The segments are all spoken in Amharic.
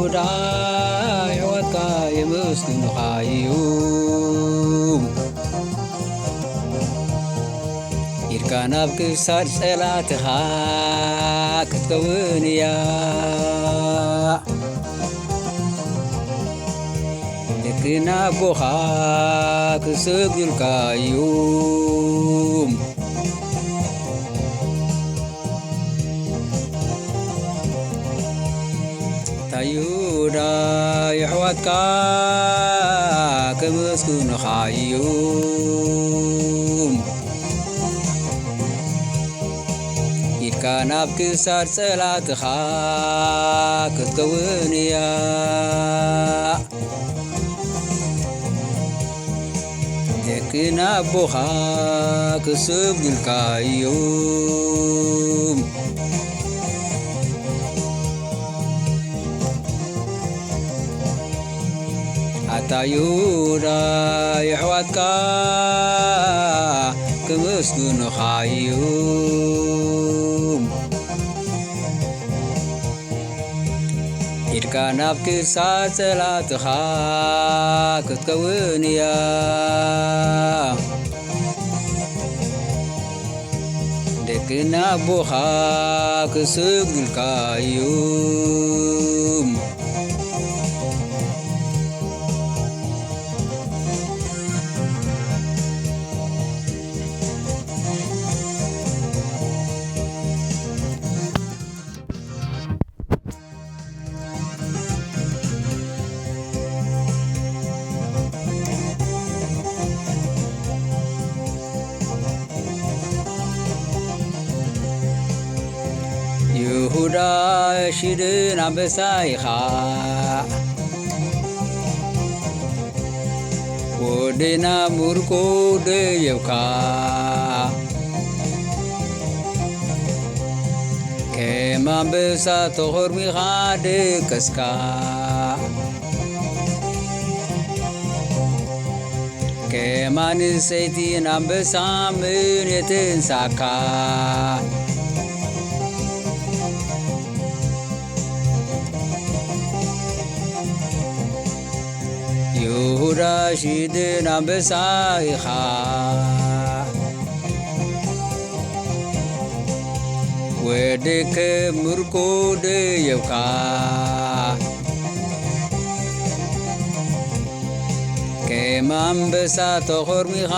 ይሁዳ ሕይወትካ የመስግኑኻ እዩ ኢድካ ናብ ክሳድ ጸላትኻ ክትከውን እያ ደቅና ኣቦኻ ክሰግዱልካ እዩ ይሁዳ ኣሕዋትካ ከመስግኑኻ እዩ ኢድካ ናብ ክሳድ ጸላትኻ ክትከውን እያ ደቅና ኣቦኻ ክሰግዱልካ እዩ ይሁዳ ኣሕዋትካ ከመስግኑኻ እዩ ኢድካ ናብ ክሳድ ጸላትኻ ክትከውን እያ ደቅና ኣቦኻ ክሰግዱልካ እዩ ይሁዳ ሽድን አንበሳ ኢኻ ወዴና ሙርኮ ደየብካ ከም አንበሳ ተኸርሚኻ ደቀስካ ከም አንሰይቲን አንበሳ ምን የተንሳካ ይሁዳ ሽድን አንበሳ ኢኻ ወዴከ ምርኮ ደየብካ ከም አንበሳ ተኸርሚኻ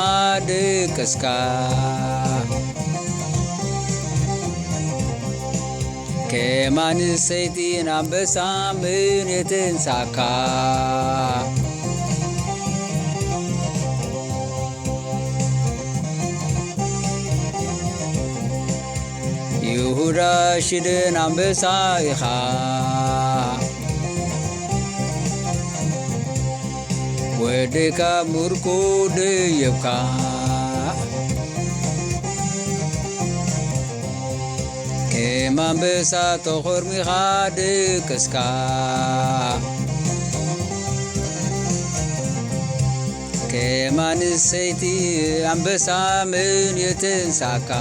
ደቀስካ ከም አንሰይቲን አንበሳ ምን የተንሳካ ይሁዳ ሽድን አንበሳ ኢኻ ወዴካ ምርኮ ደየብካ ከም አንበሳ ተኸርሚኻ ደቀስካ ከም አንሰይቲ አንበሳ ምን የተንሳካ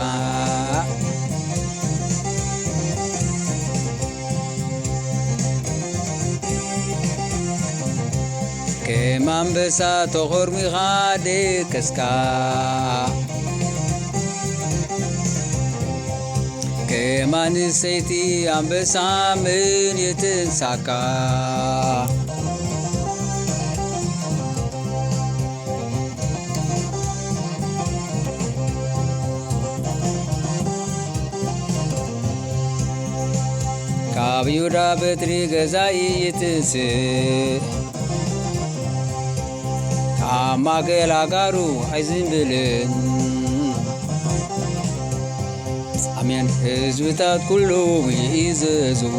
ከም አንበሳ ተኸርሚኻ ደቀስካ ከም አንሰይቲ አንበሳ ምን የተንሳካ ካብ ይሁዳ በትሪ ገዛኢ ይትንስእ ካብ ማእከል ኣጋሩ ኣይዝንብልን ጻምያን ህዝብታት ኩሎም ይእዘዝዎ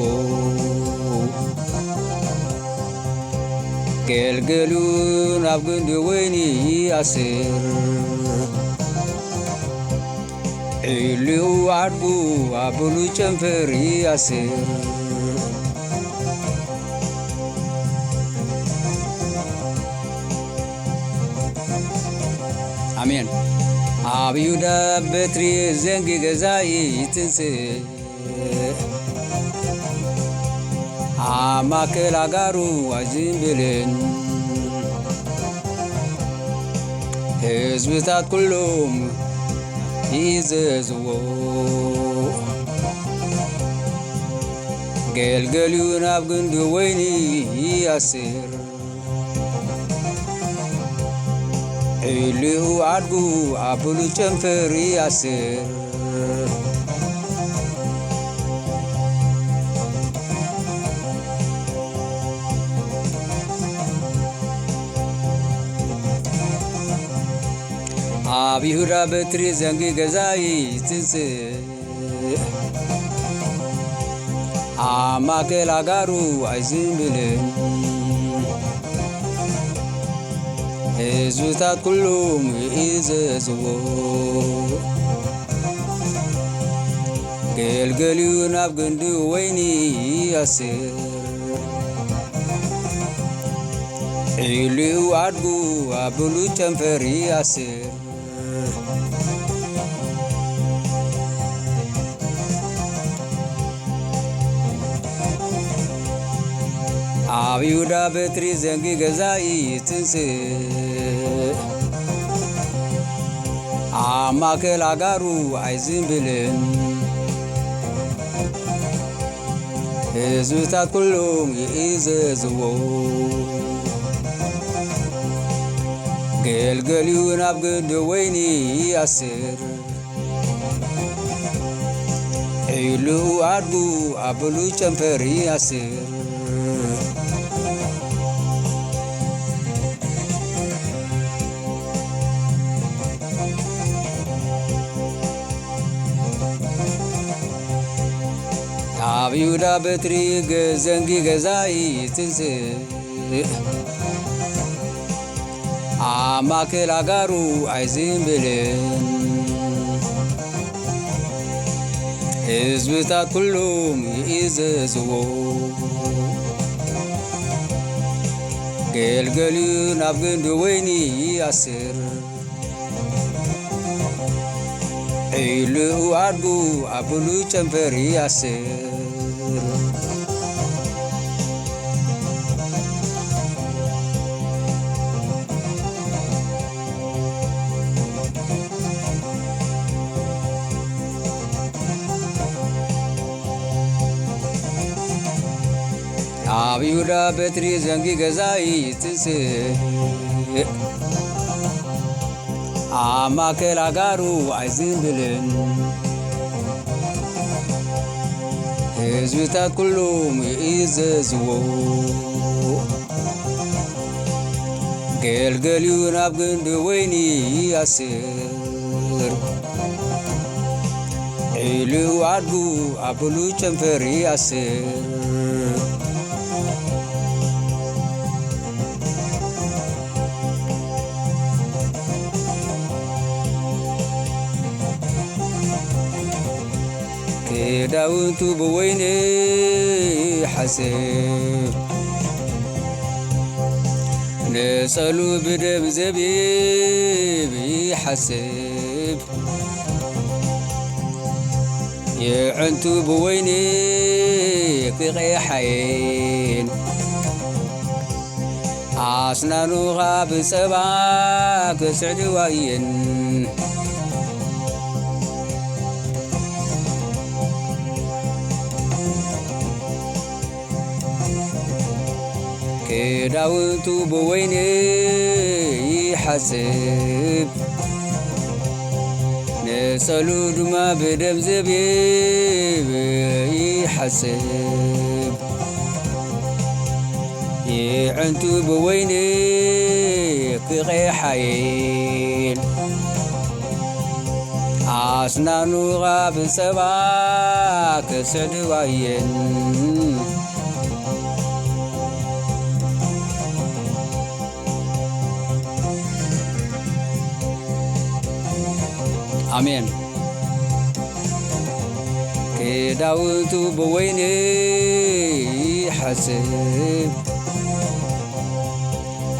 ገልገሉ ናብ ግንዲ ወይኒ ይኣስር ዒልዩ ዓድጉ ኣብ ብሉይ ጨንፈር ይኣስር አሜን ኣብ ይሁዳ በትሪ ዘንጊ ገዛኢ ይትንስእ ማእከል ኣጋሩ ኣይዝምብልን ህዝብታት ኩሎም ይእዘዝዎ ገልገሊኡ ናብ ግንዲ ወይኒ ይኣስር ዒልኡ ኣድጉ ኣበሉ ጨንፈር ይኣስር ኣብ ይሁዳ በትሪ ዘንጊ ገዛኢ ትንጽእ ኣብ ማእከል ኣጋሩ ኣይዝምብልን ህዝብታት ኩሎም ይእዘዝዎ ገልገሊኡ ናብ ግንዲ ወይኒ ይኣስር ዒልኡ ኣድጉ ኣበሉ ጨንፈር ይኣስር ኣብ ይሁዳ በትሪ ዘንጊ ገዛኢ ትንጽእ ኣብ ማእከል ኣጋሩ ኣይዝምብልን ህዝብታት ኩሎም ይእዘዝዎ ገልገሊኡ ናብ ግንዲ ወይኒ ይኣስር ዒልኡ ኣድጉ ኣበሉ ጨንፈር ይኣስር ኣብ ይሁዳ በትሪ ዘንጊ ገዛኢ ትንጽእ ኣብ ማእከል ኣጋሩ ኣይዝምብልን ህዝብታት ኩሎም ይእዘዝዎ ገልገሊኡ ናብ ግንዲ ወይኒ ይኣስር ዒልኡ ኣድጉ ኣበሉ ጨንፈር ይኣስር ኣብ ይሁዳ በትሪ ዘንጊ ገዛኢ ትንጽእ ኣብ ማእከል ኣጋሩ ኣይዝምብልን ህዝብታት ኩሎም ይእዘዝዎ ገልገሊኡ ናብ ግንዲ ወይኒ ይኣስር ዒልኡ ኣድጉ ኣበሉ ጨንፈር ይኣስር ክዳውንቱ ብወይኒ ይሓስብ ነጸሉ ብደም ዘቢብ ይሓስብ የዕንቱ ብወይኒ ክቐሓየን ኣስናኑ ኻብ ጸባ ክስዕድዋየን ክዳውንቱ ብወይኒ ይሓስብ ነጸሉ ድማ ብደም ዘቢብ ይሓስብ የዕንቱ ብወይኒ ክቐሓየን ኣስናኑ ኻብ ጸባ ክስዕድዋየን አሜን ክዳውንቱ ብወይኒ ይሓስብ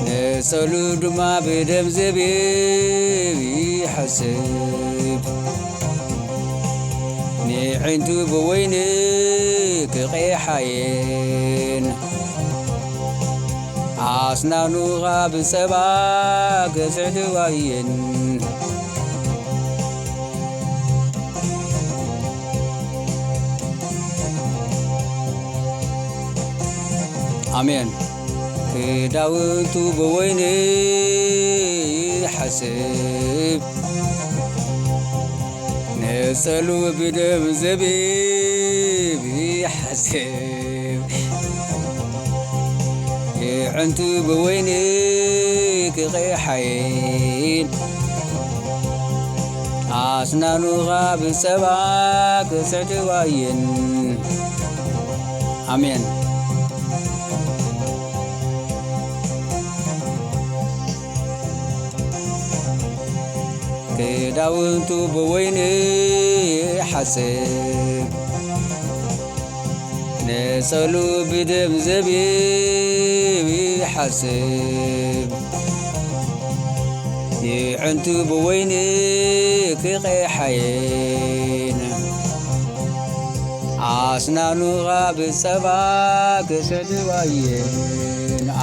ነጸሉ ድማ ብደም ዘቢብ ይሓስብ ኒዕንቱ ብወይኒ ክቐሓየን አስናኑኻ ብፀባ ገዝዕድዋየን አሜን ክዳውንቱ ብወይኒ ይሓስብ ነፀሉ ብደም ዘቢብ ይሓስብ ይዕንቱ ብወይኒ ክቐሓይን አስናኑኻ ብፀባ ገዝዕድዋየን አሜን ክዳውንቱ ብወይኒ ይሓስብ ነፀሉ ብደም ዘቢብ ይሓስብ ይዕንቱ ብወይኒ ክቐሓይን አስናኑኻ ብፀባ ገዝዕድዋየን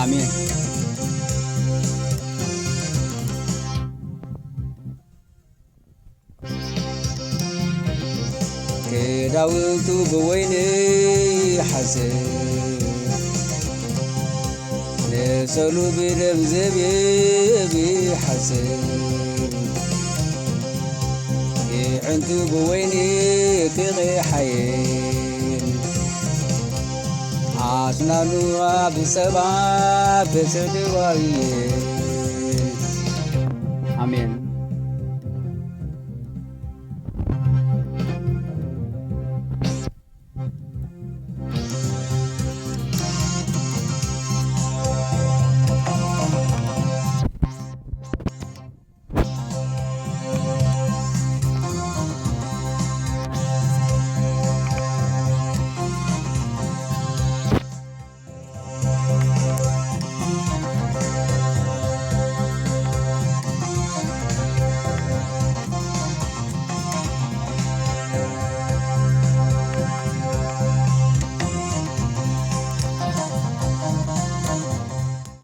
አሜን ክዳውንቱ ብወይኒ ይሓስብ ነፀሉ ብደም ዘቢብ ይሓስብ ይዕንቱ ብወይኒ ክቐሓይን አስናኑኻ ብፀባ ገዝዕድዋየን አሜን